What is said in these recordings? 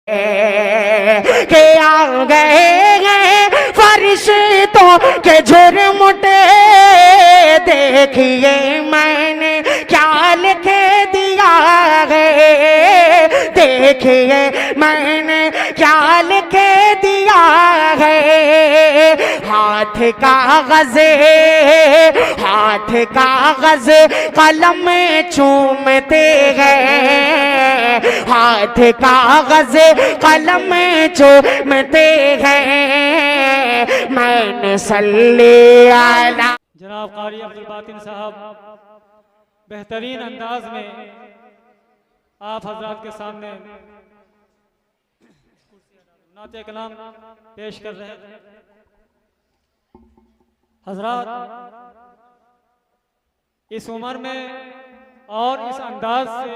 के आ गए फरिश्तों के झुरमुटे, देखिए मैंने क्या लिख दिया है, देखिए मैंने क्या लिख दिया है। हाथ कागज, हाथ कागज कलम चूमते हैं, हाथ कागज कलम चूमते हैं। मैंने सल्ले अला जनाब कारी अब्दुल बातिन साहब बेहतरीन अंदाज में आप हजरात के सामने नाते कलाम पेश कर रहे हैं। हजरात, इस उम्र में और इस अंदाज से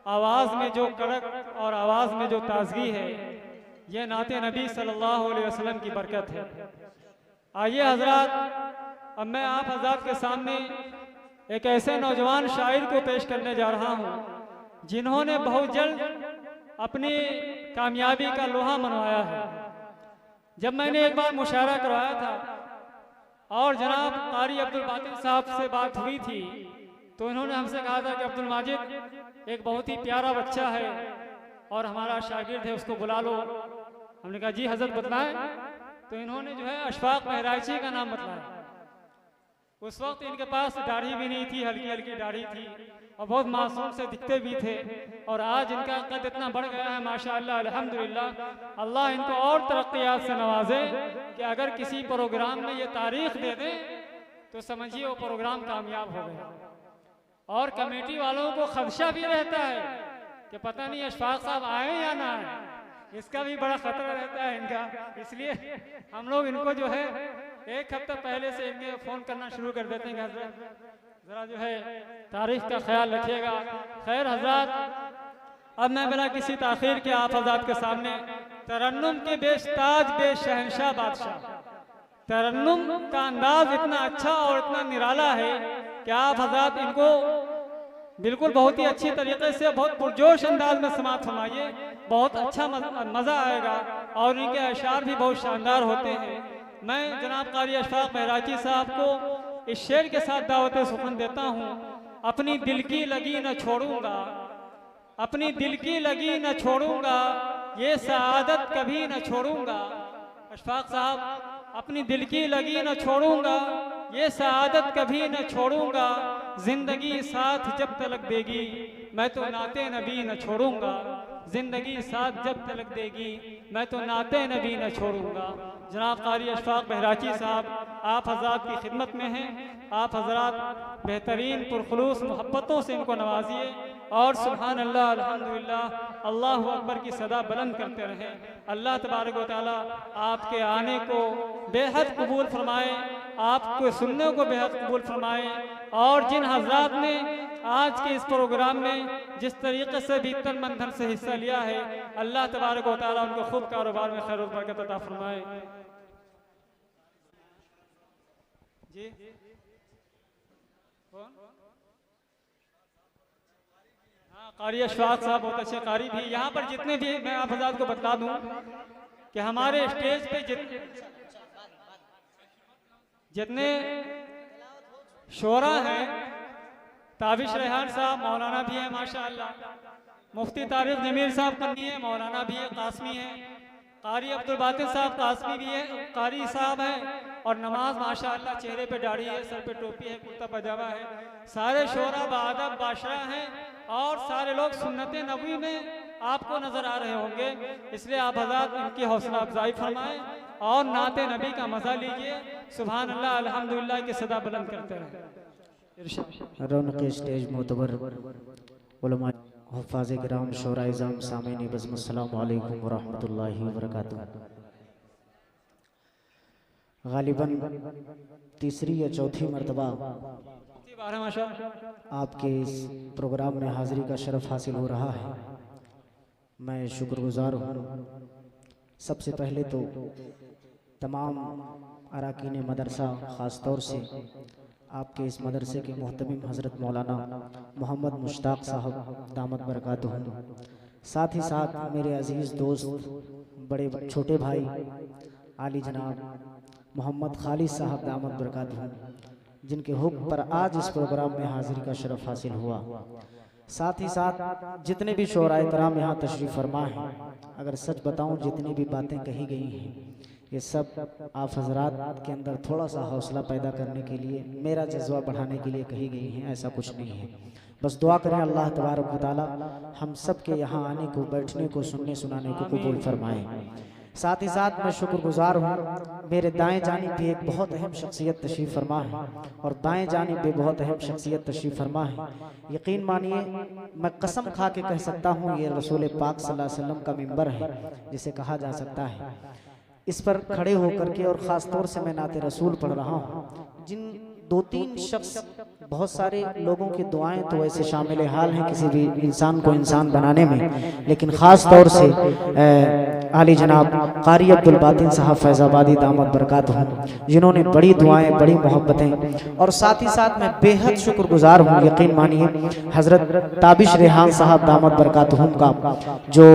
आवाज़ में जो कड़क और आवाज़ में जो ताजगी है, ये नाते नबी सल्लल्लाहु अलैहि वसल्लम की बरकत है। आइए हजरात, अब मैं आप हजरात के सामने एक ऐसे नौजवान शायर को पेश करने जा रहा हूँ जिन्होंने बहुत जल्द अपनी कामयाबी का लोहा मनवाया है। जब मैंने एक बार मुशायरा करवाया था और जनाब कारी अब्दुल बातिन साहब से बात हुई थी, तो इन्होंने हमसे कहा था कि अब्दुल माजिद एक बहुत ही प्यारा बच्चा है और हमारा शागिर्द है, उसको बुला लो। हमने कहा जी हजरत बतलाएं। तो इन्होंने जो है अशफाक महराइची का नाम बतलाया। उस वक्त इनके पास दाढ़ी भी नहीं थी, हल्की हल्की दाढ़ी थी और बहुत मासूम से दिखते भी थे। और आज इनका कद इतना बढ़ गया है माशाअल्लाह अल्हम्दुलिल्लाह। अल्लाह इनको और तरक्कियात से नवाजे कि अगर किसी प्रोग्राम में ये तारीख दे दें तो समझिए वो प्रोग्राम कामयाब हो गया। और कमेटी वालों को खदशा भी रहता है कि पता नहीं अशफाक साहब आए या ना आए, इसका भी बड़ा खतरा रहता है इनका। इसलिए हम लोग इनको जो है एक हफ्ता पहले से इनके फ़ोन करना शुरू कर देते हैं कि ज़रा जो है तारीख का ख्याल रखिएगा। खैर हजरात, अब मैं बिना किसी ताख़ीर के आप हजरात के सामने तरन्नुम के बेशताज बेशहंशाह बादशाह, तरन्नुम का अंदाज इतना अच्छा और इतना निराला है कि आप हजरात इनको बिल्कुल बहुत ही अच्छी तरीके से बहुत पुरजोश अंदाज में समाप्त फरमाइए। बहुत अच्छा मज़ा आएगा और इनके अशार भी बहुत शानदार होते हैं। मैं जनाब कारी अशफाक महराची साहब को इस शेर के साथ दावत सुखन देता हूँ। अपनी दिल की लगी न छोड़ूंगा, अपनी दिल की लगी न छोड़ूंगा, ये सआदत कभी न छोड़ूंगा। अशफाक साहब, अपनी दिल की लगी न छोड़ूंगा, ये सआदत कभी न छोड़ूंगा, जिंदगी साथ जब तलक देगी मैं तो नाते नबी न छोड़ूंगा, जिंदगी साथ जब तलक देगी मैं तो नाते नबी न छोड़ूंगा। जनाब कारी अशफाक महराची साहब आप हजरात की खिदमत में हैं। आप हजरात बेहतरीन पुरखुलूस मोहब्बतों से इनको नवाजिए और सुभान अल्लाह अल्हम्दुलिल्लाह अल्लाहु अकबर की सदा बुलंद करते रहें। अल्लाह तबारक व तआला आपके आने को बेहद कबूल फरमाए, आपको सुनने को बेहद कबूल फरमाए। और जिन हजरात ने आज के इस प्रोग्राम में जिस तरीके से भी तन मन धन से हिस्सा लिया है, अल्लाह तबारक व तआला उनको खूब कारोबार में खैर और बरकत अता फरमाए। जी हाँ, कारी अशफाक साहब बहुत अच्छे कारी भी। यहाँ पर जितने भी मैं आप हज़रात को बता दूं कि हमारे स्टेज पे जितने शोरा हैं, ताबिश रेहान साहब मौलाना भी हैं माशाअल्लाह, मुफ्ती तारिक जमीर साहब कन्नी है, मौलाना भी है, कासमी है, कारी अब्दुल बातिन साहब कासमी भी है, कारी साहब हैं। और नमाज माशाअल्लाह, चेहरे पे दाढ़ी है, सर पे टोपी है, कुर्ता पजामा है। सारे शोरा बादब बादशाह हैं और सारे लोग सुन्नत नबवी में आपको नजर आ रहे होंगे। इसलिए आप हज़रात इनकी हौसला अफजाई फरमाएं और नाते नबी का मजा लीजिए। सुभान अल्लाह अल्हम्दुलिल्लाह की सदा बुलंद करते रहें। रौनक स्टेज मोतबर उलमा हुफ़ाज़ किराम शोरा इज़ाम सामीन बज़्म अस्सलामु अलैकुम व रहमतुल्लाहि व बरकातुहू। गालिबन तीसरी या चौथी मरतबा आपके इस प्रोग्राम में हाज़िरी का शरफ़ हासिल हो रहा है। मैं शुक्रगुज़ार हूँ। सबसे पहले तो तमाम अराकीन मदरसा ख़ास तौर से आपके इस मदरसे के मोहतमिम हज़रत मौलाना मोहम्मद मुश्ताक साहब दामत बरकातुहू, साथ ही साथ मेरे अजीज़ दोस्त बड़े छोटे भाई आली जनाब मोहम्मद खालिद साहब दामद बरकातहू, जिनके हुक्म पर आज इस प्रोग्राम में हाजिरी का शरफ हासिल हुआ। साथ ही साथ जितने भी शोराए कराम यहाँ तशरीफ़ फरमा हैं, अगर सच बताऊँ जितनी भी बातें कही गई हैं ये सब आप हजरात के अंदर थोड़ा सा हौसला पैदा करने के लिए, मेरा जज्बा बढ़ाने के लिए कही गई हैं, ऐसा कुछ नहीं है। बस दुआ करें अल्लाह तबारक व तआला हम सब के यहाँ आने को, बैठने को, सुनने सुनाने को कबूल फरमाए। साथ ही साथ मैं शुक्रगुजार हूँ, मेरे दाएं जानिब भी एक बहुत अहम शख्सियत तशरीफ़ फरमा है और बाएं जानिब भी बहुत अहम शख्सियत तशरीफ़ फरमा है। यकीन मानिए मैं कसम खा के कह सकता हूँ ये रसूल पाक सल्लल्लाहु अलैहि वसल्लम का मिंबर है जिसे कहा जा सकता है। इस पर खड़े होकर के और ख़ास तौर से मैं नाते रसूल पढ़ रहा हूँ। जिन दो तीन शख्स, बहुत सारे लोगों की दुआएं तो वैसे शामिल हाल हैं किसी भी इंसान को इंसान बनाने में, लेकिन ख़ास तौर से आली जनाब कारी अब्दुल बातिन साहब फैज़ाबादी दामद बरकातहू, जिन्होंने बड़ी दुआएं, बड़ी मोहब्बतें, और साथ ही साथ मैं बेहद शुक्रगुजार हूँ। यकीन मानिए हज़रत ताबिश रेहान साहब दामद बरकातहू का, जो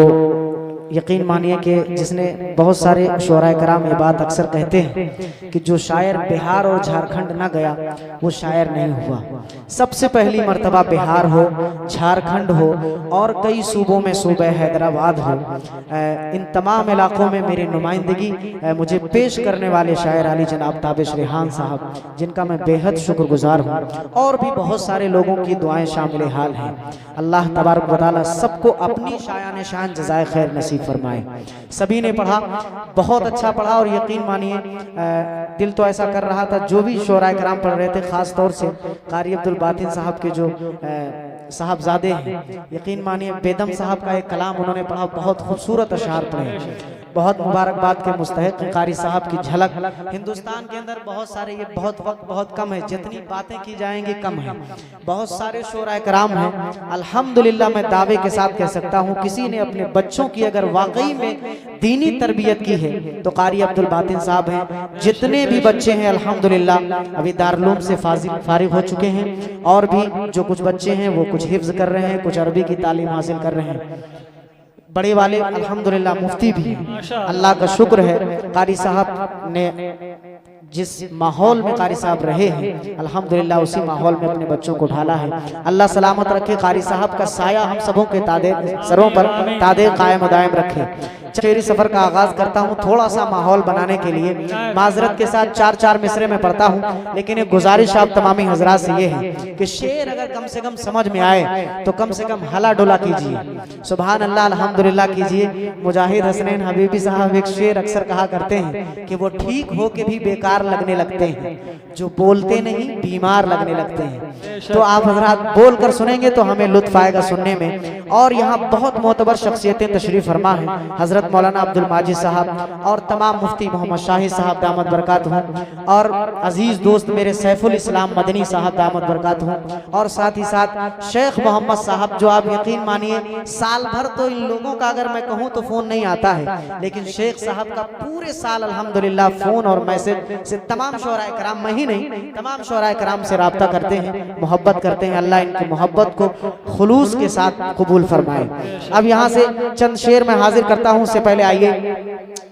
यकीन मानिए कि जिसने बहुत सारे शोराए कराम ये बात अक्सर कहते हैं कि जो शायर बिहार और झारखंड ना गया वो शायर नहीं हुआ। सबसे पहली मर्तबा बिहार हो, झारखंड हो और कई सूबों में सूबे हैदराबाद हो, इन तमाम इलाकों में मेरी नुमाइंदगी मुझे पेश करने वाले शायर अली जनाब ताबिश रेहान साहब, जिनका मैं बेहद शुक्रगुजार हूँ। और भी बहुत सारे लोगों की दुआएं शामिल हाल हैं। अल्लाह तबारक व तआला सबको अपनी शायान शान जज़ाए खैर नसीब फरमाए। सभी ने पढ़ा, बहुत अच्छा पढ़ा, और यकीन मानिए दिल तो ऐसा कर रहा था, जो भी शोराए कराम पढ़ रहे थे, खास तौर से कारी अब्दुल बातिन साहब के जो साहबजादे हैं, यकीन मानिए बेदम साहब का एक कलाम उन्होंने पढ़ा, बहुत खूबसूरत अशआर पढ़े, बहुत मुबारकबाद के मुस्तहिक कारी साहब की झलक। हिंदुस्तान के अंदर बहुत सारे, ये बहुत वक्त बहुत कम है, जितनी बातें की जाएंगी कम है, बहुत सारे शोराए कराम हैं। अल्हम्दुलिल्लाह मैं दावे के साथ कह सकता हूँ, किसी ने अपने बच्चों की अगर वाकई में दीनी तरबियत की है तो कारी अब्दुल बातिन साहब हैं। जितने भी बच्चे हैं अल्हम्दुलिल्लाह अभी दारुल उलूम से फारिग हो चुके हैं, और भी जो कुछ बच्चे हैं वो कुछ हिफ्ज कर रहे हैं, कुछ अरबी की तालीम हासिल कर रहे हैं। बड़े वाले अल्हम्दुलिल्लाह मुफ्ती भी हैं, अल्लाह का शुक्र है। कारी साहब ने जिस माहौल में कारी साहब रहे हैं अल्हम्दुलिल्लाह उसी माहौल में अपने बच्चों को ढाला है। अल्लाह सलामत रखे, कारी साहब का साया हम सबों के सरों पर तादे कायम दायम रखे। शेरी सफर का आगाज करता हूँ थोड़ा सा माहौल बनाने के लिए, माजरत के साथ 4-4 मिसरे में पढ़ता हूँ, लेकिन एक गुजारिश आप तमामी हजरात से ये है कि शेर अगर कम से कम समझ में आए तो कम से कम हला डोला कीजिए, सुभान अल्लाह अल्हम्दुलिल्लाह कीजिए। मुजाहिद हसनैन हबीबी साहब एक शेर अक्सर कहा करते हैं कि वो ठीक हो के भी बेकार लगने लगते हैं, जो बोलते नहीं बीमार लगने लगते हैं। तो आप हजरात बोल कर सुनेंगे तो हमें लुत्फ आएगा सुनने में। और यहाँ बहुत मोतबर शख्सियतें तशरीफ फरमा है, हजरत मौलाना अब्दुल माजिद साहब और तमाम मुफ्ती मोहम्मद शाहिद साहब दामद बरकातहू, और अजीज दोस्त मेरे सैफुल इस्लाम मदनी साहब दामद बरकातहू, और साथ ही साथ शेख मोहम्मद साहब, जो आप यकीन मानिए साल भर तो इन लोगों का अगर मैं कहूँ तो फोन नहीं आता है, लेकिन शेख साहब का पूरे साल अल्हम्दुलिल्लाह फोन और मैसेज से तमाम शोराए कराम, मैं ही नहीं तमाम शोराए कराम से राब्ता करते हैं, मोहब्बत करते हैं। अल्लाह इनकी मोहब्बत को खुलूस के साथ कबूल फरमाए। अब यहाँ से चंद शेर मैं हाजिर करता हूँ, उससे पहले आइए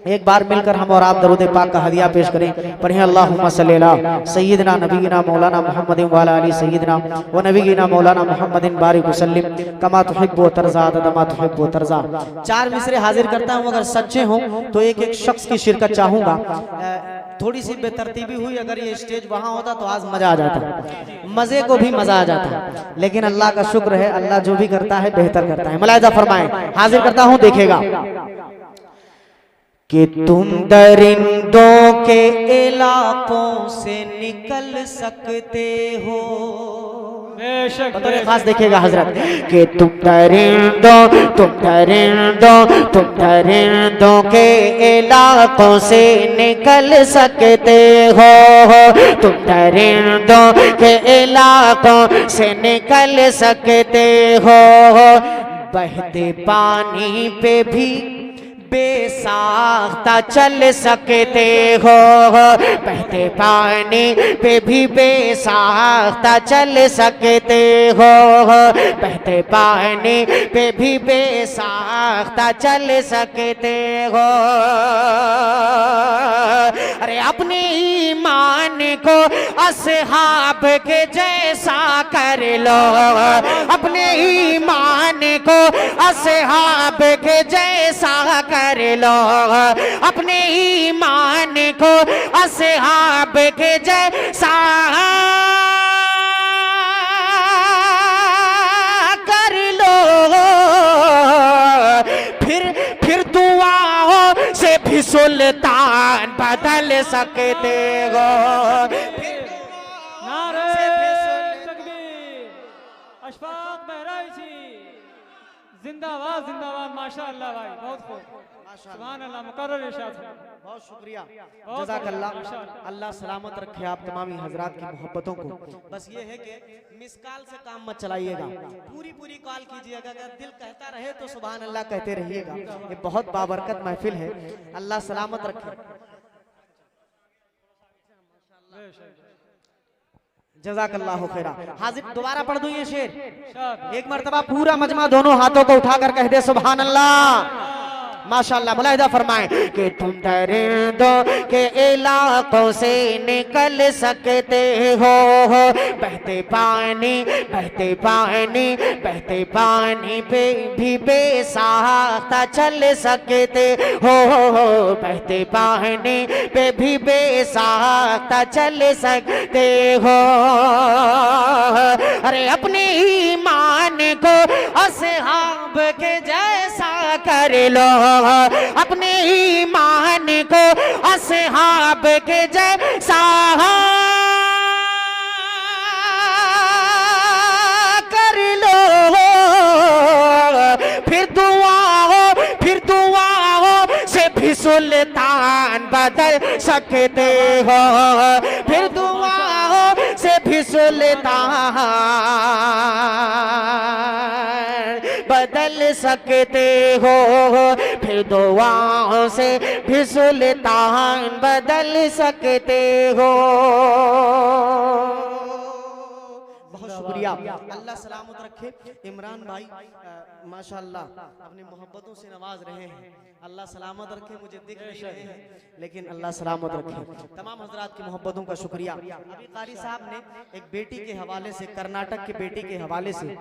एक बार मिलकर हम और आप दरूद पाक का हदिया पेश करें। पढ़ें अल्लाहुम्मा सल्ली अला सय्यिदना नबीना मौलाना मुहम्मदिन व अला आलि सय्यिदना व नबीना मौलाना मुहम्मदिन बारिक वसल्लिम कमा तुहिब्बु व तर्ज़ा अदमा तुहिब्बु व तर्ज़ा। 4 मिसरे हाजिर करता हूँ, अगर सच्चे हों तो एक एक शख्स की शिरकत चाहूँगा। थोड़ी सी बेतरतीबी हुई, अगर ये स्टेज वहाँ होता तो आज मजा आ जाता, मजे को भी मजा आ जाता, लेकिन अल्लाह का शुक्र है, अल्लाह जो भी करता है बेहतर करता है। मुलाहिज़ा फरमाएं, हाजिर करता हूँ, देखिएगा कि तुम दरिंदों के इलाकों से निकल सकते हो, खास देखिएगा हजरत, कि तुम दरिंदों के इलाकों से निकल सकते हो, तुम दरिंदों के इलाकों से निकल सकते हो, बहते पानी पे भी बेसाख्ता चल सकते हो, बहते पानी पे भी बेसाख्ता चल सकते हो, बहते पानी पे भी बेसाख्ता चल सकते हो। अरे अपने ईमान को असहाब के जैसा कर लो, अपने ईमान को असहाब के जैसा कर लो, अपने ईमान को असहाब के जैसा कर लो। फिर दुआओं से भी सुल्तान बदल सकते हो। अशफाक बहराइची जिंदाबाद जिंदाबाद। माशाअल्लाह भाई, बहुत खूब, सुभान अल्लाह, मुकर्रर इरशाद है। बहुत शुक्रिया, जज़ाकल्लाह। अल्लाह सलामत रखे आप तमामी हजरात की मोहब्बतों को। बस ये है कि मिस कॉल से काम मत चलाइएगा, पूरी पूरी कॉल कीजिएगा। अगर दिल कहता रहे तो सुभान अल्लाह कहते रहिएगा। ये बहुत बाबरकत महफिल है, अल्लाह सलामत रखे। जज़ाकल्लाहु खैरा। हाजिर दोबारा पढ़ दूं ये शेर एक मर्तबा, पूरा मजमा दोनों हाथों को उठाकर कह दे सुभान अल्लाह। माशाअल्लाह। मुलाहिदा फरमाएं कि तुम दरिंदों के इलाकों से निकल सकते हो, बहते पानी बहते पानी बहते पानी पे भी बेसाख्ता चल सकते हो, बहते पानी पे भी बेसाख्ता चल सकते हो। अरे अपने ईमान को असहाब के जैसा कर लो, अपने ईमान को असहाब के जैसा कर लो। फिर दुआओं से भी सुल्तान बदल सकते हो, फिर दुआओं से भी सुल्तान बदल सकते हो, फिर दुआओं से भी सुल्तान बदल सकते हो। बहुत शुक्रिया, अल्लाह सलामत रखे। इमरान भाई माशाअल्लाह अपनी मोहब्बतों से नवाज रहे हैं, अल्लाह सलामत रखे। मुझे दिख नहीं रहे हैं लेकिन अल्लाह सलामत रखे। तमाम हजरात की मोहब्बतों का शुक्रिया। अभी कारी साहब ने एक बेटी के हवाले से, कर्नाटक की बेटी के हवाले से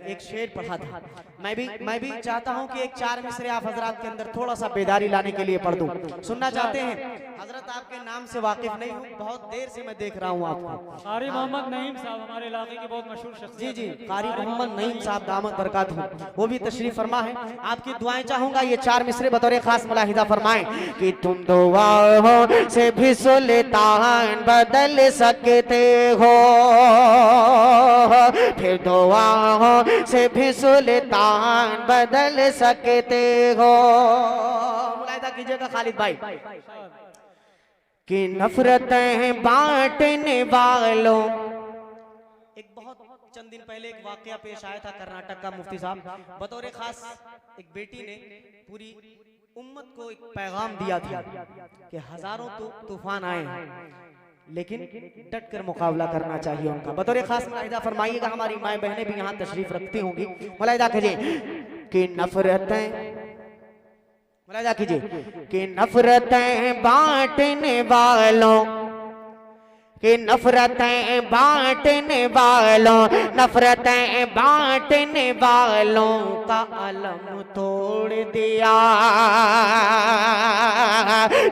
एक शेर पढ़ा था। मैं भी चाहता हूं कि एक चार मिसरे आप हजरात के अंदर थोड़ा सा बेदारी लाने के लिए पढ़ दूं। सुनना चाहते हैं? हजरत आपके नाम से वाकिफ नहीं हूं, बहुत देर से मैं देख रहा हूं आपको। कारी मोहम्मद नईम साहब हमारे इलाके के बहुत मशहूर शख्सियत। जी कारी मोहम्मद नईम साहब दामत बरकातहू, वो भी तशरीफ फरमा है। आपकी दुआएं चाहूंगा, ये चार मिसरे बतौर खास मुलाहिदा फरमाएं कि तुम दुआओं से भी सुल्तान बदल सकते हो, फिर दुआओं से भी सुल्तान बदल सकते हो। मुलाहिदा कीजिएगा खालिद भाई कि नफरतें बांटने वालों। एक बहुत चंद दिन पहले एक वाकया पेश आया था कर्नाटक का। मुफ्ती साहब बतौर खास एक बेटी ने पूरी उम्मत को एक पैगाम दिया था कि हजारों तूफान आए हैं लेकिन डट कर मुकाबला करना चाहिए उनका। बतौर खास मुलाहिदा फरमाइएगा, हमारी माएँ बहनें भी यहाँ तशरीफ रखती होंगी। मुलाहिदा कीजिए कि नफरतें, मुलाहिदा कीजिए कि नफरतें बांटने वालों, कि नफरतें बांटने वालों, नफरतें बांटने वालों का अलम तोड़ दिया।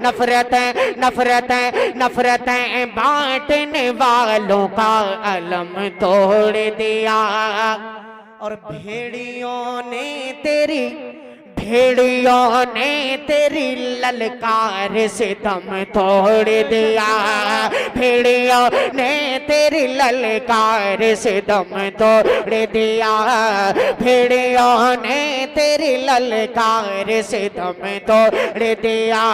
नफरतें नफरतें नफरतें बांटने वालों का अलम तोड़ दिया। और भेड़ियों ने तेरी ललकार से दम तोड़ दिया। भेड़ियों ने तेरी ललकार से दम तोड़ दिया। भेड़ियों ने तेरी ललकार से दम तोड़ दिया।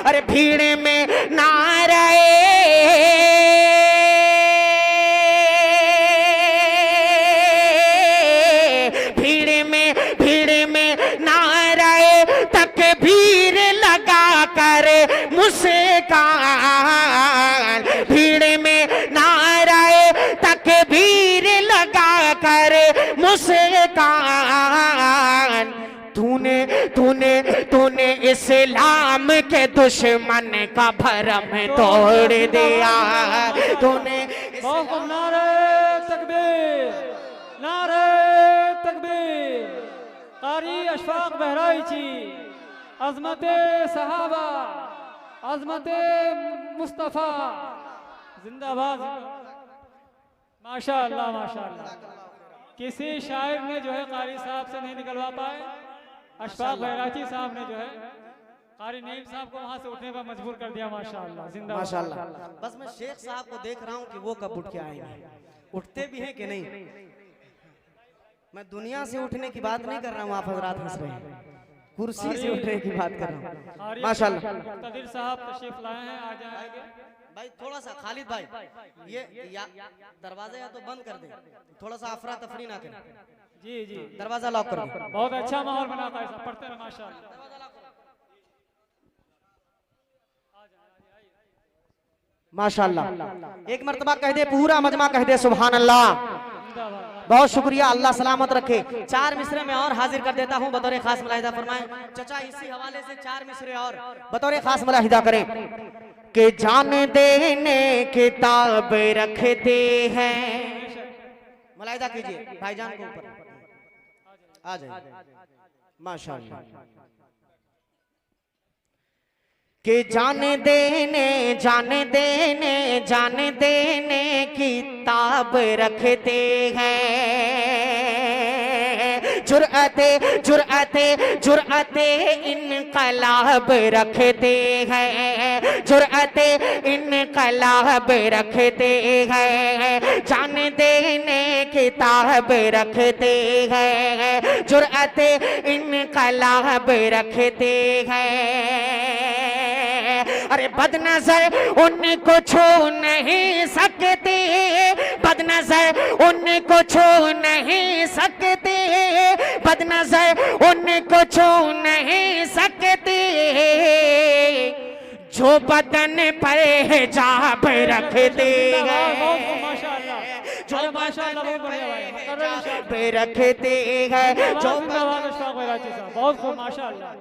अरे भीड़ में ना रहे, भीड़ में नारे तकबीर लगा कर मुस्कान, भीड़ में नारे तकबीर लगा कर मुस्कान। तूने तूने तूने इस्लाम के दुश्मन का भरम तोड़ दिया। तूने नारे तकबीर, नारे तकबीर। कारी अशफाक बहराइची, अजमत सहाबा, अजमत मुस्तफ़ा जिंदाबाद। माशाअल्लाह माशाअल्लाह। किसी शायर ने जो है कारी साहब से नहीं निकलवा पाए, अशफाक बहराइची साहब ने जो है कारी नईम साहब को वहां से उठने पर मजबूर कर दिया। माशाअल्लाह जिंदाबाद माशाअल्लाह। बस मैं शेख साहब को देख रहा हूँ कि वो कब उठ के आएंगे, उठते भी हैं कि नहीं। मैं दुनिया से उठने की बात नहीं कर रहा हूँ, आप हजरात हंस रहे हैं, कुर्सी से उठने की बात कर रहा हूँ। माशाअल्लाह। मुक्तदिर साहब तशरीफ लाए हैं, आ जाएंगे भाई थोड़ा सा खालिद भाई ये दरवाजा या तो बंद कर दे, थोड़ा सा अफरा तफरी ना करें। जी जी, दरवाजा लॉक कर दो। बहुत अच्छा माहौल बना था, ऐसा पढ़ते रहे माशाअल्लाह। माशाअल्लाह। एक मर्तबा कह दे, पूरा मजमा कह दे सुभान अल्लाह। बहुत शुक्रिया, अल्लाह सलामत रखे। 4 मिसरे में और हाजिर कर देता हूँ बतौर खास मुलाहिदा फरमाएं चचा, इसी हवाले से 4 मिसरे और बतौर खास मुलाहिदा करें कि जान देने किताब रखते हैं। मुलाहिदा कीजिए भाईजान को ऊपर आ जाए। माशाअल्लाह। कि जान देने किताब रखते हैं। जुर्अते इनकलाब रखते हैं, जुर्अते इनकलाब रखते हैं। जान देने किताब रखते हैं, जुर्अते इनकलाब रखते हैं। अरे बदनजर उनको छू नहीं सकते, बदनजर उनको छू नहीं सकते, बदनजर उनको छू नहीं सकते। जो बदन पर हिजाब रखते हैं, जो बदन पर रखते हैं, जो बहुत खूब माशाअल्लाह,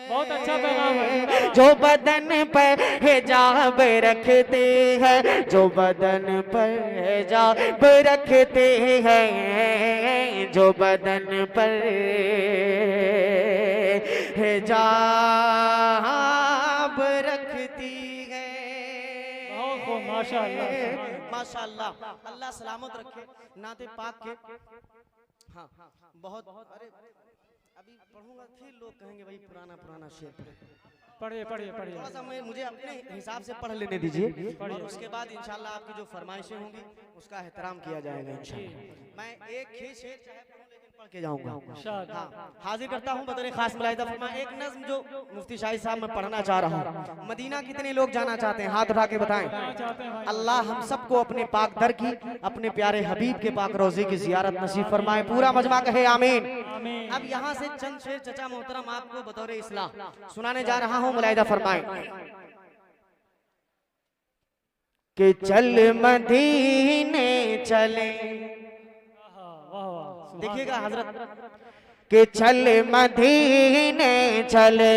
बहुत अच्छा पैगाम है। जो बदन पर हिजाब रखते हैं, जो बदन पर हिजाब रखते हैं, जो बदन पर हिजाब रखती है। बहुत खूब माशाअल्लाह माशाअल्लाह। अल्लाह सलामत रखे नाते पाक के। हाँ बहुत, अरे अभी पढ़ूंगा फिर लोग कहेंगे भाई पुराना पुराना शेर। पढ़िए पढ़िए पढ़िए, थोड़ा सा मुझे अपने हिसाब से पढ़ लेने दीजिए, और उसके बाद इंशाल्लाह आपकी जो फरमाइशें होंगी उसका एहतराम किया जाएगा इंशाल्लाह। मैं एक ही शेर चाहे पढ़ूं लेकिन पढ़ के जाऊंगा। हाँ, हाजिर करता हूँ बतौर खास मुलाहिदा फरमाएं एक नज्म जो मुफ्ती शाहिद साहब मैं पढ़ना चाह रहा हूँ। मदीना कितने लोग जाना चाहते हैं, हाथ उठा के बताएं। अल्लाह हम सबको अपने पाक दर की, अपने प्यारे हबीब के पाक रोज़े की जियारत नसीब फरमाए। पूरा मजमा कहे आमीन। अब यहाँ से चंद शेर चचा मोहतरम आपको बतौर इस्लाह सुनाने जा रहा हूँ, मुलाहिदा फरमाएं। कि चल मदीने चले, देखिएगा हजरत, कि चल मदीने चले,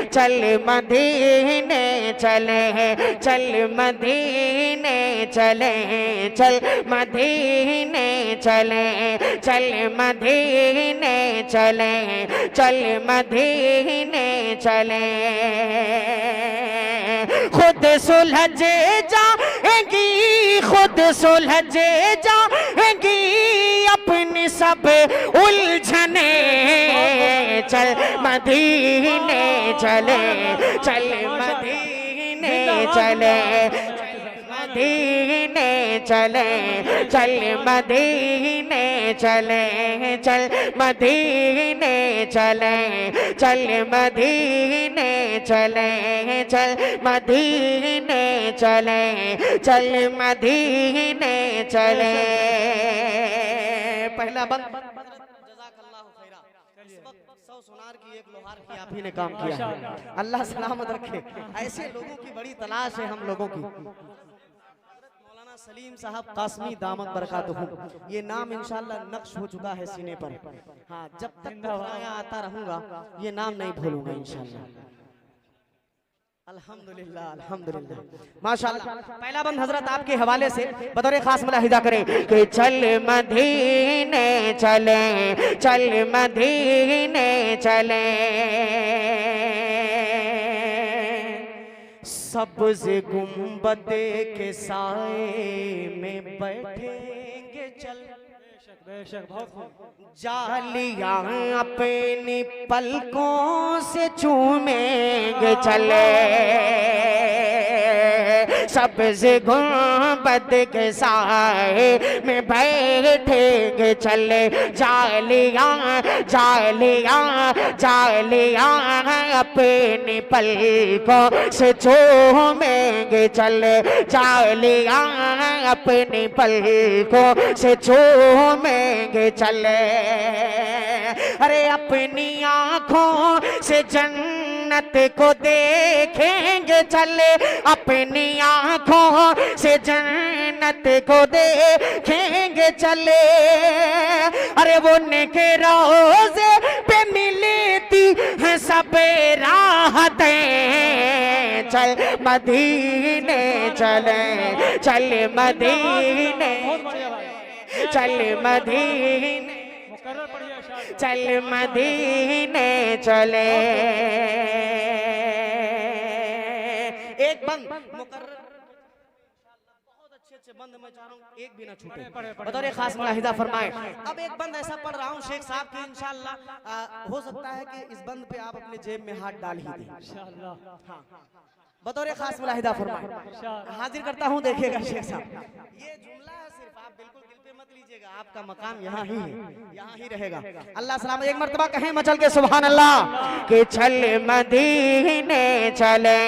चल मदीने चले, चल मदीने चले, चल मदीने चले, चल मदीने चले, चल मदीने चले। खुद सुलझ जाएगी, खुद सुलझ जाएगी अपनी सब उलझने। चल मदीने चले, चल मदीने चले, मदीने चले, चल मदीने चले, चल मदीने चले, चल मदीने चले, चल मदीने चले, चल मदीने चले। पहला बंद वक्त 100 सोनार की 1 लोहार की आप ही ने काम किया है। अल्लाह सलामत रखे। ऐसे लोगों की बड़ी तलाश है हम लोगों की। मौलाना सलीम साहब कासमी दामत बरकातहू, ये नाम इंशाल्लाह नक्श हो चुका है सीने पर। हाँ, जब तक यहाँ आता रहूंगा ये नाम नहीं भूलूंगा इंशाल्लाह। अल्हम्दुलिल्लाह अल्हम्दुलिल्लाह माशाअल्लाह। पहला बंद हजरत आपके हवाले से बतौर खास मुलाहिदा करें कि चल मदीने चले, चल मदीने चले, सब्ज़ गुंबद के साए में बैठेंगे चल, बेशक बहुत खूब। जालियां अपनी पलकों से चूमेंगे चले, सब्ज़ गुंबद के साए में बैठेंगे चले, जालियां जालियां जालियां अपनी पलकों से चूमेंगे चले, जालियां अपनी पलकों से चूमेंगे चले। अरे अपनी आँखों से जन्नत को देखेंगे चले, अपनी आँखों से जन्नत को देखेंगे चले। अरे वो नेके रोज़े पे मिलती है सब राहतें, चल मदीने चले, चल मदीने, चल मदीने, चल मदीने चले। एक बंद मुकर्रर बहुत अच्छे बंद मैं चाह रहा हूँ एक भी ना छूटे, बतौर खास मुलाहिदा फरमाए। अब एक बंद ऐसा पढ़ रहा हूँ शेख साहब की, इंशाल्लाह हो सकता है कि इस बंद पे आप अपने जेब में हाथ डाल ही दें इंशाल्लाह। हाँ, बतौर खास मुलाहिदा फरमाए। हाजिर करता हूँ, देखिएगा शेख साहब, ये जुमला है सिर्फ, आप बिल्कुल दिल पे मत लीजिएगा, आपका मकाम यहाँ ही है, यहाँ ही रहेगा। अल्लाह सलाम। एक मर्तबा कहें मचल के सुभान अल्लाह। कि चल मदीने चले,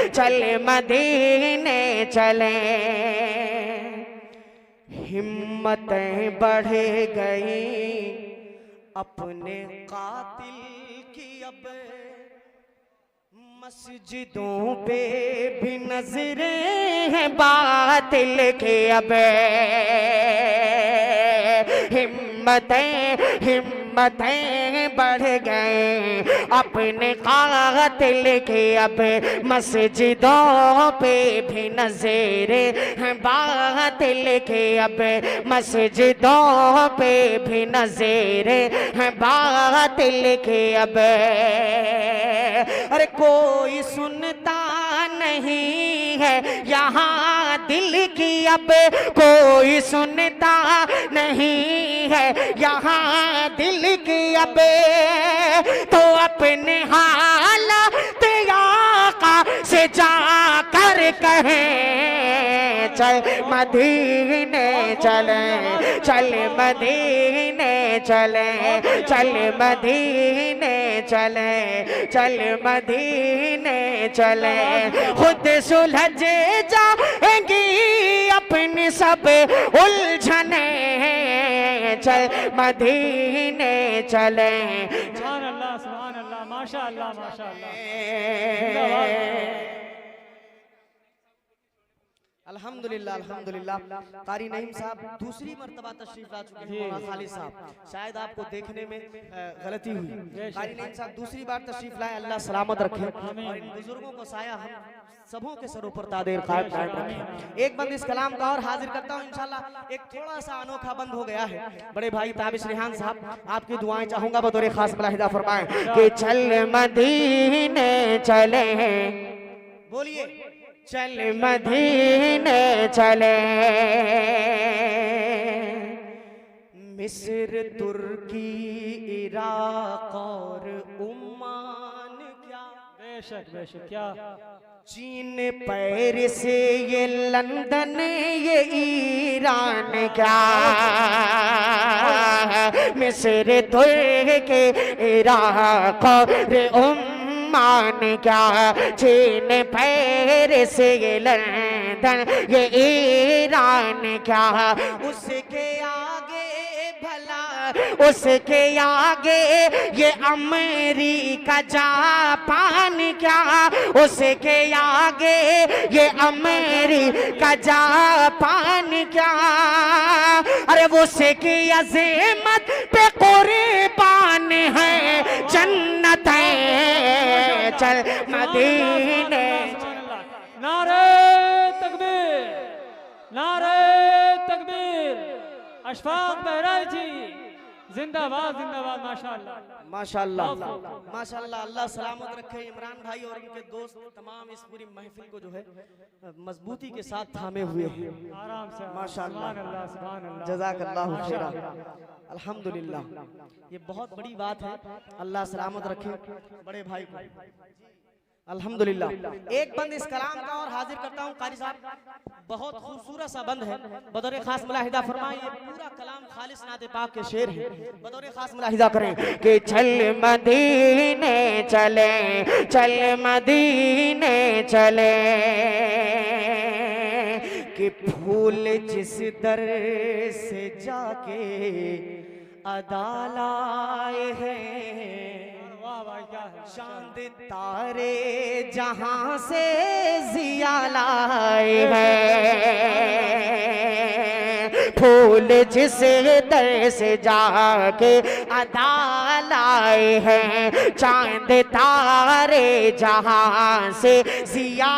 चल मदीने चले, हिम्मतें बढ़ गई अपने कातिल की, अब मस्जिदों पे भी नजरें हैं बातिल के, अब हिम्मतें हिम्मतें बढ़ गए अपने कातिल के, अब मस्जिदों पे भी नजरें हैं बातिल के, अब मस्जिदों पे भी नजरें हैं बातिल के, अब अरे कोई सुनता नहीं है यहाँ दिल की, अब कोई सुनता नहीं है यहाँ दिल की, अब तो अपने हालात आका से जाकर कहें, चल मदीने चले, चल मदीने चले, चल मदीने चले, चल मदीने चले। खुद सुलझ जाएंगी अपनी सब उलझने, चल मदीने चले। सुभान अल्लाह माशाअल्लाह माशाअल्लाह। अल्हम्दुलिल्लाह अल्हम्दुलिल्लाह। कारी नईम साहब दूसरी मर्तबा तशरीफ ला चुके हैं। मौलाना खालिद साहब, शायद आपको देखने में गलती हुई। कारी नईम साहब दूसरी बार तशरीफ लाए, अल्लाह सलामत रखे और इन बुजुर्गों को साया हम सबों के सरों पर तादेर कायम रखे। एक बंद इस कलाम का और हाजिर करता हूँ इंशाल्लाह। एक थोड़ा सा अनोखा बंद हो गया है, बड़े भाई ताबिश रिहान साहब आपकी दुआएं चाहूंगा बतौर खास मुलाहिदा फरमाएं कि चल मदीने चले, बोलिए चल मदीने चले, मिस्र तुर्की इराक और ओमान, क्या बेशक बेशक, क्या चीन पेरिस ये लंदन ये ईरान, क्या मिस्र तुर्की इराक और ओमान, क्या चीन पेरिस ये लंदन ये ईरान, क्या उसके आगे भला उसके आगे ये अमेरिका जापान क्या, उसके आगे ये अमेरिका जापान क्या, अरे वो से की अज़ीमत पे कुर्बान है जन्नत है, चल मदीने। नारे तकबीर, नारे तकबीर। अशफाक बहराइची जिंदाबाद जिंदाबाद। माशाअल्लाह माशाअल्लाह माशाअल्लाह। अल्लाह सलामत रखे इमरान भाई और उनके दोस्त तमाम इस पूरी महफिल को जो है मजबूती के साथ थामे हुए हैं। आराम से माशाअल्लाह सुभान अल्लाह सुभान अल्लाह जज़ाकल्लाहु खैरा। अल्हम्दुलिल्लाह ये बहुत बड़ी बात है। अल्लाह सलामत रखे बड़े भाई को। अल्हम्दुलिल्लाह एक बंद इस कलाम का और हाजिर करता हूँ कारी साहब, बहुत खूबसूरत सा बंद है। बतौर खास मुलाहिदा फरमाएं, ये पूरा कलाम खालिस नाते पाक के शेर है। बतौर खास मुलाहिदा करें कि चल मदीने चले, चल मदीने चले, कि फूल जिस दर से जाके अदा लाए हैं, वाह भाई क्या है। चांद तारे जहां से जिया लाए हैं, फूल जिस दर से जाके अदा लाए हैं, चांद तारे जहां से जिया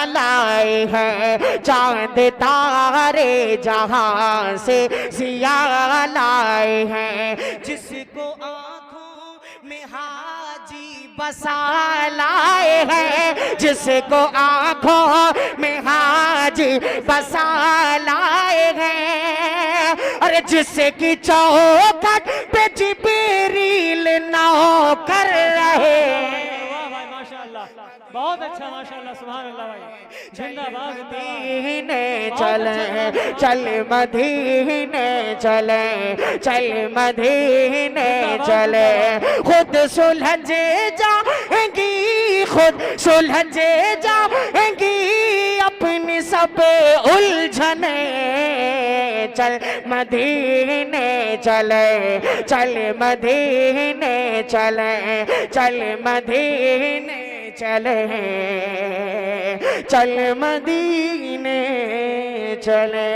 लाए हैं, चांद तारे जहां से जिया लाए हैं, जिसको आंखों में हाजी बसा लाए हैं, जिसको आंखों में हाजी बसा लाए हैं, अरे जिसकी चौखट पे जिब्रील नौकर रहे। वाह भाई माशाअल्लाह बहुत अच्छा माशाअल्लाह सुभान अल्लाह भाई जिंदाबाद मदीने चले, चल मदीने चले, चल मदीने चले, खुद सुलझे जाएंगी, खुद सुलझे जाएंगी अपनी सब उलझने, चल मदीने चले, चल मदीने चले, चल मदीने चले, चल मदीने चले।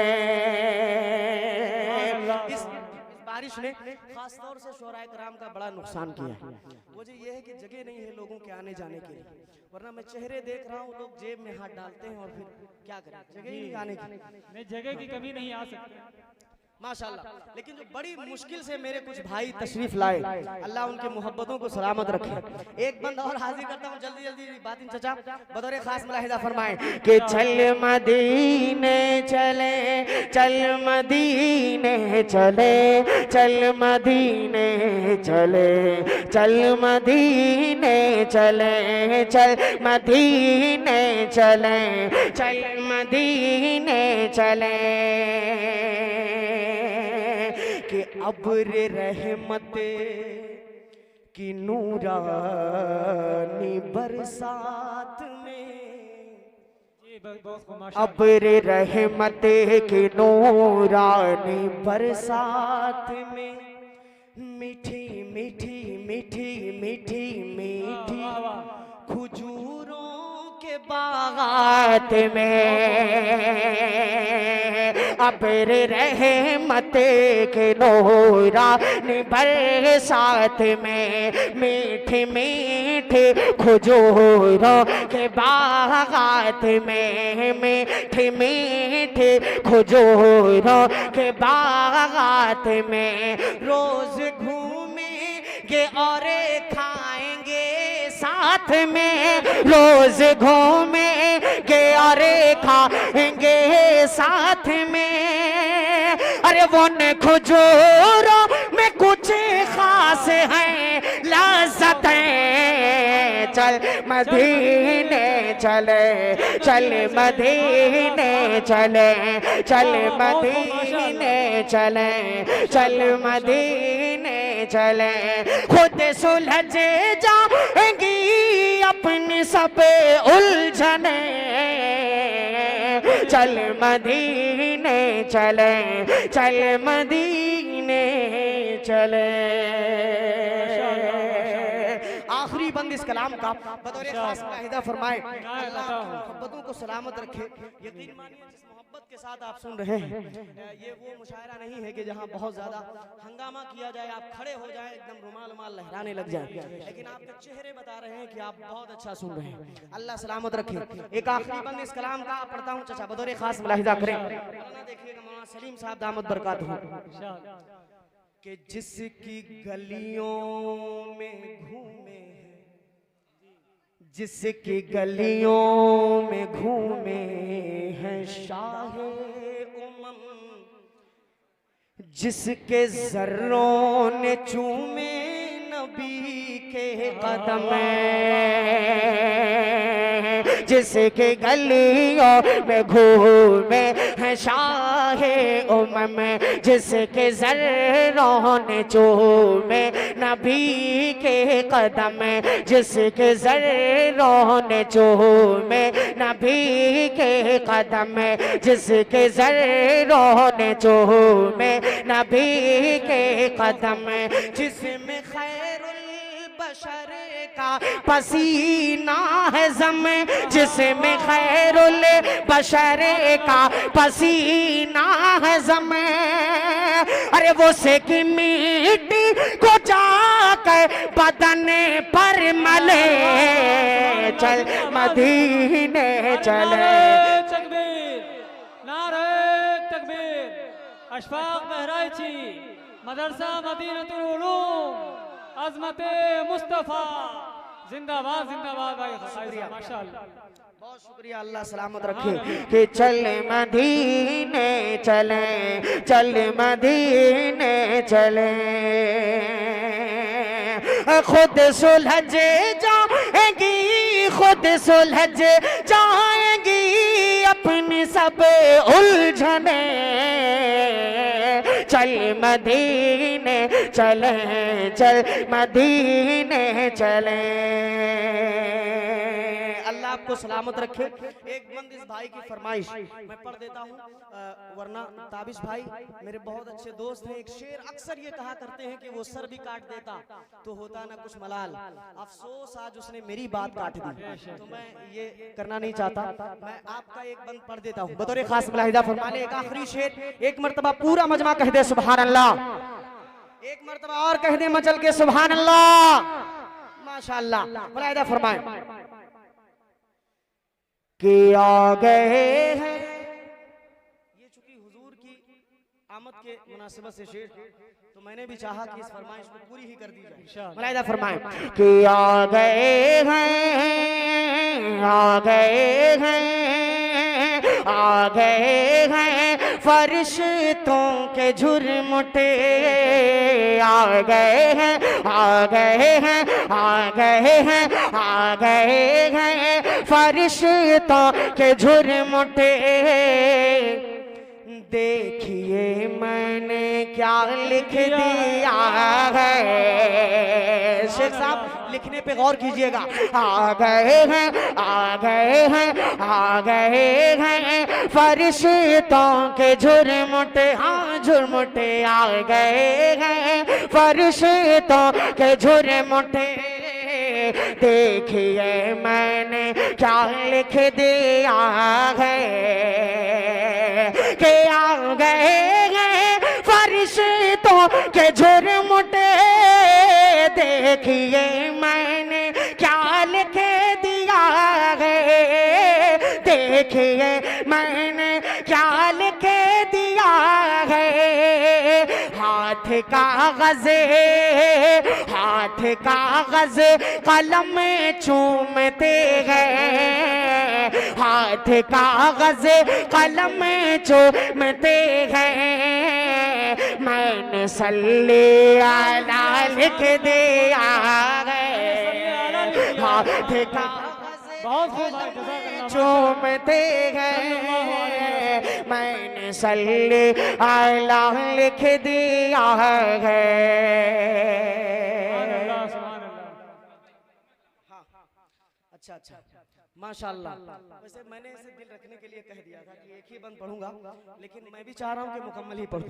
इस बारिश ने खास तौर से शोराए कराम का बड़ा नुकसान किया है। वजह यह है कि जगह नहीं है लोगों के आने जाने के लिए, वरना मैं चेहरे देख रहा हूँ लोग जेब में हाथ डालते हैं और फिर क्या करें, जगह ही नहीं आने की। नहीं जगह की कमी नहीं आ सकती माशाल्लाह। लेकिन जो बड़ी मुश्किल से मेरे कुछ भाई तशरीफ लाए, अल्लाह उनके मोहब्बतों को सलामत रखे। एक बंद और हाजिर करता हूँ जल्दी जल्दी बातिन चचा, बतौर खास मुलाहिदा फरमाएं कि चल मदीने चले, चल मदीने चले, चल मदीने चले, चल मदीने चले, चल मदीने चले, चल मदीने चले, कि अब्र रहमत की नूरानी बरसात में, अब्र रहमत की नूरानी बरसात में मीठी मीठी मीठी मीठी मीठी खजूरों के बागात में, अब्र रहमत के नूरानी बरसात में, मीठी मीठी खजूरों के बागात में, मीठी मीठी खजूरों के बागात में, रोज घूमेंगे और खाएंगे साथ में, रोज घूमेंगे और खाएंगे साथ में, अरे वो न खजूरों में कुछ खास है लज़्ज़तें, चल मदीने चले, चल मदीने चले, चल मदीने चले, चल मदीने चले, खुद सुलझे जाएंगी अपनी सब उलझने, चल मदीने चले, चल मदीने मदीने चले। आखिरी बंद इस कलाम का बतौर खास मुलाहिदा फरमाए। अल्लाह मोहब्बतों को सलामत रखे। यकीन मानिए जिस मोहब्बत के साथ आप सुन रहे हैं ये वो मुशायरा नहीं है कि जहां बहुत ज्यादा हंगामा किया जाए, आप खड़े हो जाए, एकदम रुमाल रुमाल लहराने लग जाए, लेकिन आपके चेहरे बता रहे हैं कि आप बहुत अच्छा सुन रहे हैं। अल्लाह सलामत रखे। एक आखिरी बंद इस कलाम का पढ़ता हूँ चाचा, बतौर खास मुलाहिदा करें। देखिएगा मौलाना सलीम साहब दामद बरकात हो कि जिसकी गलियों में घूमे, जिसकी गलियों में घूमे हैं शाहे उमम, जिसके जर्रों ने चूमे नबी के कदम, जिसके गलियों में घूमे हैं शाहे उमम, जिसके जर्रों ने चूमे नबी के कदम, जिसके जर्रों ने चूमे नबी के कदम, जिसके जर्रों ने चूमे नबी के कदम, जिसमें खैरुल बशर का पसीना है जम, जिसमें खैरुल बशर का पसीना है जम, अरे वो से की मिट्टी को जाकर बदन पर मले, चल मदीने चले। तकबीर, नारे तकबीर। अशफाक बहराइची, मदरसा मदीनतुल उलूम, अज़मत मुस्तफ़ा, जिंदाबाद जिंदाबाद भाई। माशाअल्लाह, बहुत शुक्रिया। अल्लाह सलामत रखे। कि चल मदीने चले, चल मदीने चले, खुद सुलझ जाएंगी, खुद सुलझ जाएंगी अपनी सब उलझने, चल मदीने चले, चल मदीने चले। अल्लाह आपको सलामत रखे। एक बंद इस भाई की फरमाइश मैं पढ़ देता हूँ, वरना ताबिश भाई मेरे बहुत अच्छे दोस्त हैं। एक शेर अक्सर ये कहा करते हैं कि वो सर भी काट देता तो होता ना कुछ मलाल, अफसोस आज उसने मेरी बात काट दी, तो मैं ये करना नहीं चाहता। मैं आपका एक बंद पढ़ देता हूँ बतौर खास मुलाहिदा फरमाने। एक आखिरी शेर, एक मर्तबा पूरा मजमा कह दे सुभान अल्लाह, एक मर्तबा और कह दे मचल के सुभान अल्लाह, माशाअल्लाह। मुलाहिदा फरमाए कि आ गए हैं, ये चूंकि हुजूर की आमद के मुनासिबत से शेर, तो मैंने भी चाहा कि इस फरमाइश को पूरी ही कर दी जाए। मुलाहिदा फरमाएं कि आ गए हैं, आ गए हैं, आ गए हैं फरिश्तों के झुरमुटे, आ गए हैं, आ गए हैं, आ गए हैं, आ गए हैं फरिश्तों के झुरमुटे। देखिए मैंने क्या लिख दिया है, शेख साहब लिखने पे गौर कीजिएगा। आ गए हैं, आ गए हैं, आ गए हैं फरिश्तों के झुरमुटे, हाँ झुरमुटे आ गए हैं फरिश्तों के झुरमुटे। देखिए मैंने क्या लिख दिया है कि आ गए हैं फरिश्तों के झुरमुटे। देखिए मैंने क्या लिख दिया है, देखिए मैंने क्या लिख दिया है। हाथ कागज़, हाथ कागज़ कलम चूमते हैं, हाथ कागज़ कलम चूमते हैं। मैंने सल्ले अला लिख दिया है, हाथ कागज़ चूमते हैं। मैंने सल्ले अला लिख दिया है। अच्छा अच्छा, माशाल्लाह। वैसे मैंने इसे दिल रखने के लिए कह दिया था कि एक ही बंद पढ़ूंगा, लेकिन मैं भी चाह रहा हूँ कि मुकम्मल ही पढ़ूँ।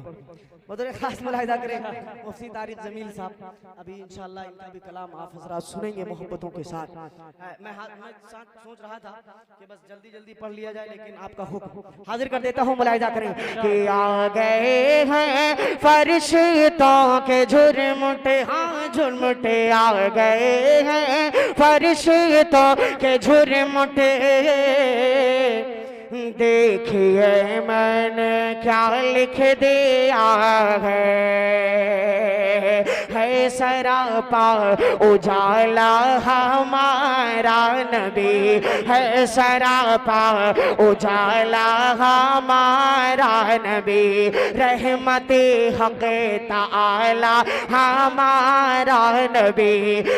बतौर खास मुलाहिदा करें मुफ्ती तारिक जमील साहब, अभी इंशाल्लाह इनका भी कलाम आप हज़रात सुनेंगे मोहब्बतों के साथ। मैं सोच रहा था कि बस जल्दी जल्दी पढ़ लिया जाए, लेकिन आपका हुक्म हाजिर कर देता हूँ। मुलाहिदा करें कि आ गए हैं फरिश्तों के झुरमुटे, हाँ झुरमुटे आ गए हैं फरिश्तों के झुरमुटे। देखिए मैंने क्या लिख दिया है सरापा उजाला हमारा नबी है, सरापा उजाला हमारा नबी, रहमते हक़ ताला हमारा नबी,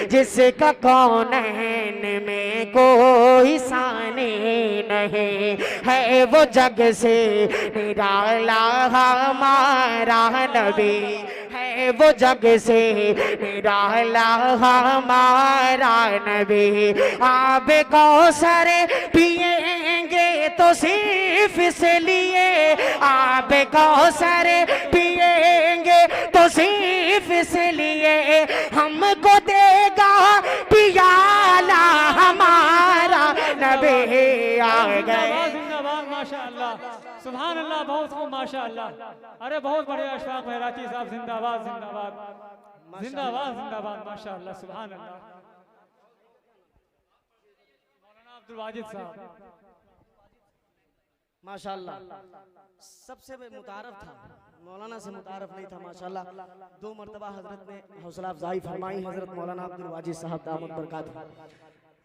जिसका कौनैन में कोई सानी नहीं है, वो जग से निराला हमारा नबी है, वो जग से निराला हमारा नबी। आब कौसर पिएंगे तो सिर्फ इसलिए, आब कौसर पिएंगे तो सिर्फ इसलिए, हमको देगा पियाला हमारा नबी आ गए। माशाअल्लाह, सुभान अल्लाह, बहुत खूब माशाअल्लाह। अरे बहुत बड़े अशफाक महराची साहब, जिंदाबाद जिंदाबाद जिंदाबाद जिंदाबाद, माशाअल्लाह, सुभान अल्लाह। मौलाना अब्दुल वाजिद साहब माशाअल्लाह सबसे मुतारफ था, मौलाना से मुतारफ नहीं था माशाअल्लाह। 2 मरतबा हजरत ने हौसला अफजाई फरमाई, हजरत मौलाना अब्दुल वाजिद साहब दामत बरकातहू,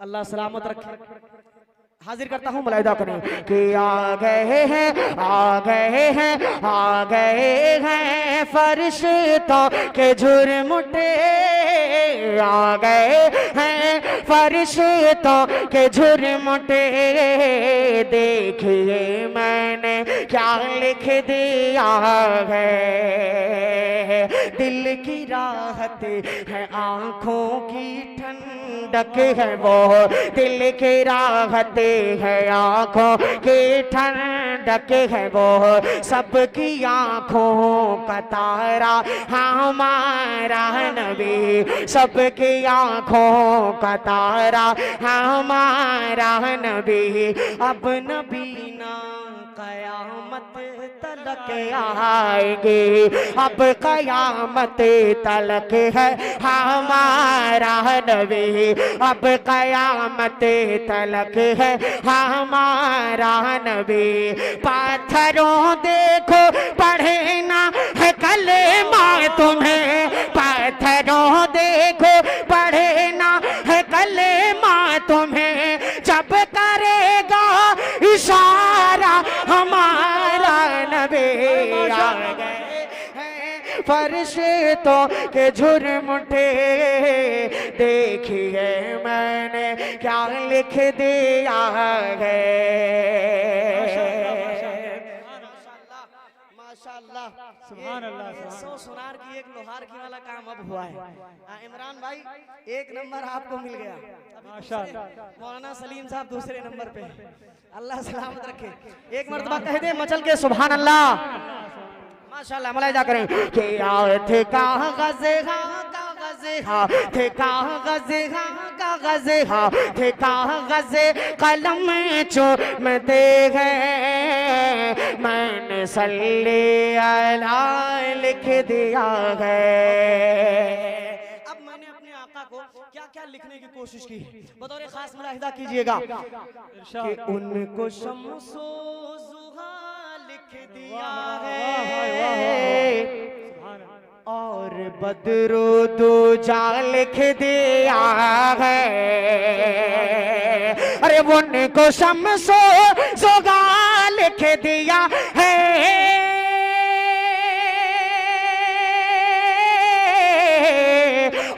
अल्लाह सलामत रखे। हाजिर करता हूँ, मुलाहिदा करें कि आ गए हैं आ गए हैं आ गए हैं फरिश्तों के झुरमुटे, आ गए हैं फरिश्तों के झुरमुटे। देखिए मैंने क्या लिख दिया है, दिल की राहत है आँखों की ठंडक है वो, दिल की राहत है आँखों की ठंडक है वो, सबकी आँखों का तारा हमारा नबी, सबकी आँखों का तारा हमारा नबी। अब नबी ना कयामत तलक आएंगे, अब कयामत तलक है हमारा नबी, अब कयामत तलक है हमारा नबी। पाथरों देखो पढ़े ना है कलेमा तुम्हें, पाथरों देखो पढ़े ना है कलेमा तुम्हें, जब करेगा इशारा हमारा नबी आ गए हैं फरिश्तों के झुरमुटे। देखिए मैंने क्या लिख दिया है। माशाअल्लाह, सुभान अल्लाह, सौ सुनार की एक लोहार की वाला काम अब हुआ है। इमरान भाई 1 नंबर आपको मिल गया, मौलाना सलीम साहब दूसरे नंबर पे, अल्लाह सलामत रखे। एक मरतबा कह दे मचल के सुभान अल्लाह, माशाअल्लाह। मुलाहिदा करें कि याद कागज़ थे कागज़ कागज़ थे कागज़ कलम चूमते हैं, मैंने सल्ले अला लिख दिया है। अब मैंने अपने आका को क्या क्या लिखने की कोशिश की, बतौर खास मुलाहिदा कीजिएगा कि उनको शम्सो ज़ुहा लिख दिया है, और बदरो दूजा लिख दिया है। अरे उनको शम्सो ज़ुहा लिख दिया है,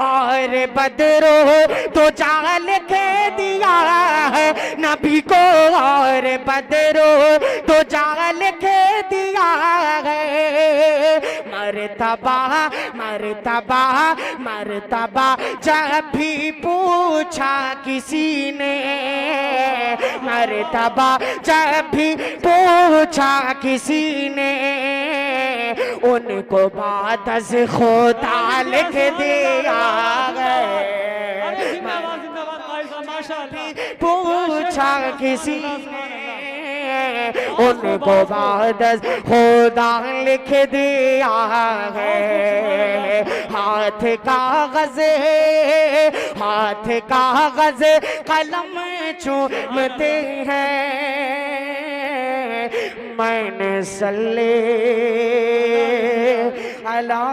और और बदरो तो जा लिख दिया है नबी को, और बदरो तो जा लिख दिया है। मर्तबा मर्तबा मर्तबा जब भी पूछा किसी ने, मर्तबा जब भी पूछा किसी ने, उनको बाद से खुदा लिख दिया है। अरे जिंदाबाद जिंदाबाद भाई साहब, माशाअल्लाह। पूछा किसी ने, उनको बाद खुदा लिख दिया है। हाथ कागज हाथ कागज कलम चूमते हैं, मैंने सल्ले अला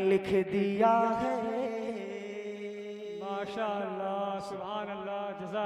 लिख दिया है। माशाअल्लाह, सुभान अल्लाह, जज़ाक